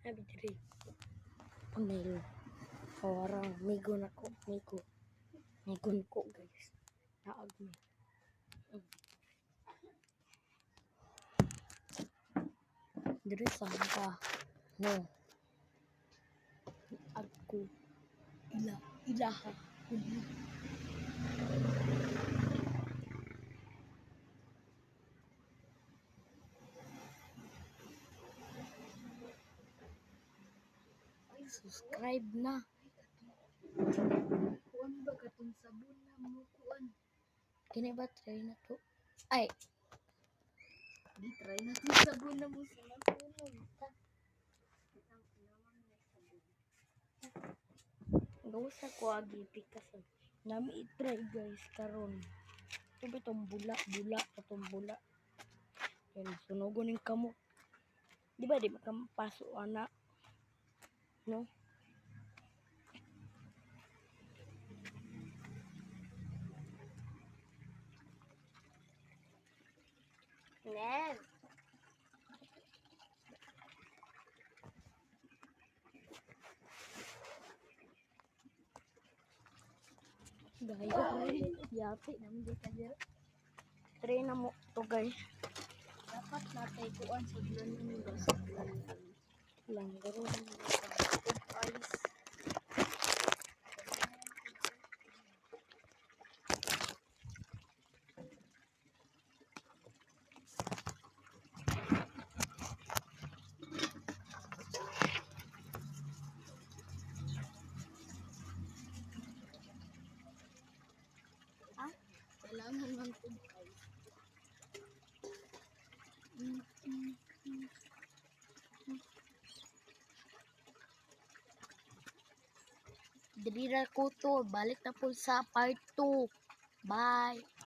Abi diri. Panel. Kawarang migo na ko, migo. Migon ko guys. Naag mi. Diri saan ka? No. Ako. Ilaha. Subscribe na. Kuan ba katong sabon na mo kuan? Kini ba try na to? Ay, Di try na tong sabon na mo sa nakunog. gawsa ko agi pikasan. Nami i-try guys karon. Ito ba itong bula, itong bula. Yan, sunugon yung kamot. Di ba di makampaso anak? No? Nen. Guys, yapi naman di ka dyan. Try na mo to guys. Dapat natay kuan sa bulan ni ba sa bulan Lang garo. ice. Kailangan man kong ice. Diri ra ko to. Balik na po sa part 2. Bye.